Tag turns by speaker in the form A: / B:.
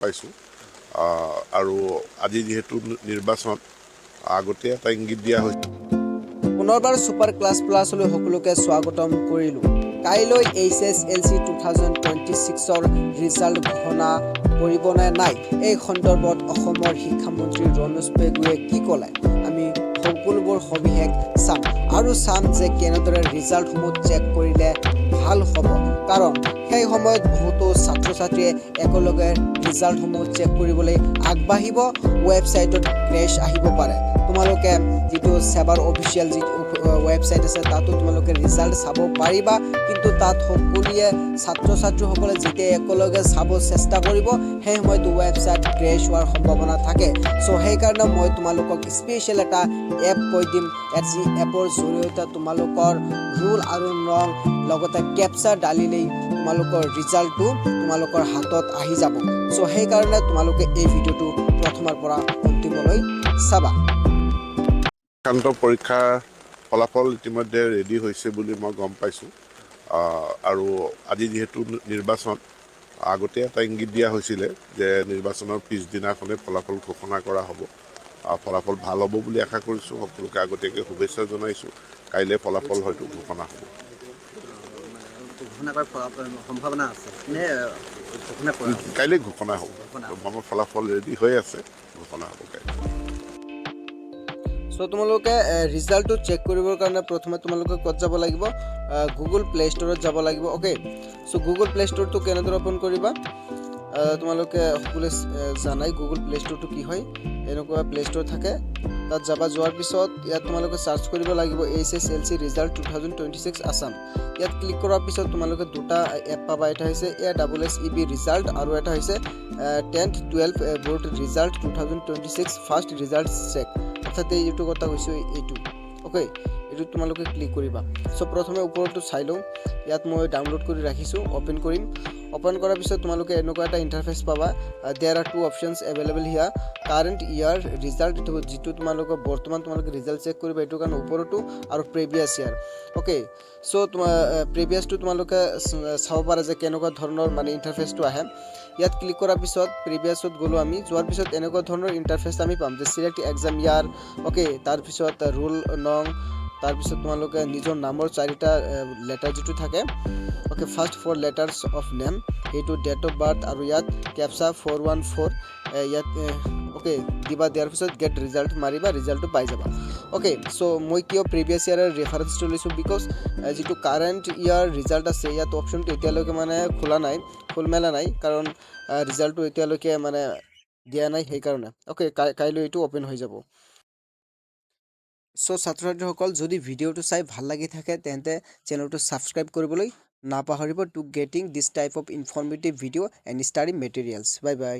A: পাইছোঁ আৰু আজি যিহেতু নিৰ্বাচন আগতে এটা ইংগিত দিয়া হৈছে
B: পুনৰবাৰ সুপাৰ ক্লাছ প্লাছলৈ সকলোকে স্বাগতম কৰিলোঁ। কাইলৈ HSLC 2026ৰ ৰিজাল্ট ঘোষণা কৰিব নে নাই এই সন্দৰ্ভত অসমৰ শিক্ষামন্ত্ৰী ৰণোজ পেগুৱে কি ক'লে আমি সকলোবোৰ সবিশেষ চাম আৰু চাম যে কেনেদৰে ৰিজাল্টসমূহ চেক কৰিলে ভাল হ'ব, কাৰণ সেই সময়ত বহুতো ছাত্ৰ ছাত্ৰীয়ে একেলগে ৰিজাল্টসমূহ চেক কৰিবলৈ আগবাঢ়িব, ৱেবছাইটত ক্ৰেছ আহিব পাৰে। তোমালোকে যিটো সেৱাৰ অফিচিয়েল যি ৱেবছাইট আছে তাতো তোমালোকে ৰিজাল্ট চাব পাৰিবা, কিন্তু তাত সকলোৱে ছাত্ৰ ছাত্ৰীসকলে যেতিয়া একেলগে চাব চেষ্টা কৰিব সেই সময়ত ৱেবছাইট ক্ৰেছ হোৱাৰ সম্ভাৱনা থাকে। চ' সেইকাৰণে মই তোমালোকক স্পেচিয়েল এটা এপ কৈ দিম, যি এপৰ জৰিয়তে তোমালোকৰ ৰুল আৰু নং লগতে কেপচাৰ ডালিলেই তোমালোকৰ ৰিজাল্টটো তোমালোকৰ হাতত আহি যাব। চ' সেইকাৰণে তোমালোকে এই ভিডিঅ'টো প্ৰথমৰ পৰা অন্তিমলৈ চাবা।
A: পৰীক্ষাৰ ফলাফল ইতিমধ্যে ৰেডি হৈছে বুলি মই গম পাইছোঁ আৰু আজি যিহেতু নিৰ্বাচন আগতে এটা ইংগিত দিয়া হৈছিলে যে নিৰ্বাচনৰ পিছদিনাখনে ফলাফল ঘোষণা কৰা হ'ব। ফলাফল ভাল হ'ব বুলি আশা কৰিছোঁ। সকলোকে আগতীয়াকৈ শুভেচ্ছা জনাইছোঁ। কাইলৈ ফলাফল হয়তো ঘোষণা হ'ব। কাইলৈ ঘোষণা হ'ব। মনৰ ফলাফল ৰেডি হৈ আছে, ঘোষণা হ'ব কাইলৈ।
B: চ' তোমালোকে ৰিজাল্টটো চেক কৰিবৰ কাৰণে প্ৰথমে তোমালোকে ক'ত যাব লাগিব, গুগল প্লে' ষ্ট'ৰত যাব লাগিব। অ'কে, চ' গুগল প্লে' ষ্ট'ৰটো কেনেদৰে অ'পন কৰিবা, তোমালোকে সকলোৱে জানাই গুগল প্লে' ষ্ট'ৰটো কি হয়। এনেকুৱা প্লে' ষ্ট'ৰ থাকে, তাত যাবা। যোৱাৰ পিছত ইয়াত তোমালোকে চাৰ্চ কৰিব লাগিব HSLC Result 2026 আছাম। ইয়াত ক্লিক কৰাৰ পিছত তোমালোকে দুটা এপ পাবা। এটা হৈছে SSEB ৰিজাল্ট আৰু এটা হৈছে 10th 12th board result 2026 first result check. অৰ্থাৎ এইটো কথা কৈছোঁ এইটো। অ'কে, এইটো তোমালোকে ক্লিক কৰিবা। চ' প্ৰথমে ওপৰতো চাই লওঁ, ইয়াত মই ডাউনলোড কৰি ৰাখিছোঁ, অ'পেন কৰিম। অ'পেন কৰাৰ পিছত তোমালোকে এনেকুৱা এটা ইণ্টাৰফেচ পাবা। There are two options available here, current year result, যিটো তোমালোকে বৰ্তমান তোমালোকে ৰিজাল্ট চেক কৰিবা এইটো কাৰণে ওপৰতো, আৰু প্ৰিভিয়াছ ইয়াৰ। অ'কে, চ' প্ৰিভিয়াছটো তোমালোকে চাব পাৰা যে কেনেকুৱা ধৰণৰ মানে ইণ্টাৰফেচটো আহে। ইয়াত ক্লিক কৰাৰ পিছত প্ৰিভিয়াছত গ'লোঁ আমি। যোৱাৰ পিছত এনেকুৱা ধৰণৰ ইণ্টাৰফেচ আমি পাম যে চিলেক্ট এক্সাম ইয়াৰ। অ'কে, তাৰপিছত ৰুল নং, তাৰপিছত তোমালোকে নিজৰ নামৰ 4টা লেটাৰ যিটো থাকে। Okay, first 4 letters of name, সেইটো ডেট অফ বাৰ্থ, আৰু ইয়াত কেপচা 414 ইয়াত অ'কে দিবা। দিয়াৰ পিছত গেট ৰিজাল্ট মাৰিবা, ৰিজাল্টটো পাই যাবা। অ'কে, চ' মই কিয় প্ৰিভিয়াছ ইয়াৰৰ ৰেফাৰেঞ্চটো লৈছোঁ, বিকজ যিটো কাৰেণ্ট ইয়াৰ ৰিজাল্ট আছে ইয়াত অপশ্যনটো এতিয়ালৈকে মানে খোল মেলা নাই, কাৰণ ৰিজাল্টটো এতিয়ালৈকে মানে দিয়া নাই সেইকাৰণে। অ'কে, কাইলৈ এইটো অ'পেন হৈ যাব। চ' ছাত্ৰ ছাত্ৰীসকল, যদি ভিডিঅ'টো চাই ভাল লাগি থাকে তেন্তে চেনেলটো ছাবস্ক্ৰাইব কৰিবলৈ নাপাহৰিব to getting this type of informative video' and study materials. Bye by.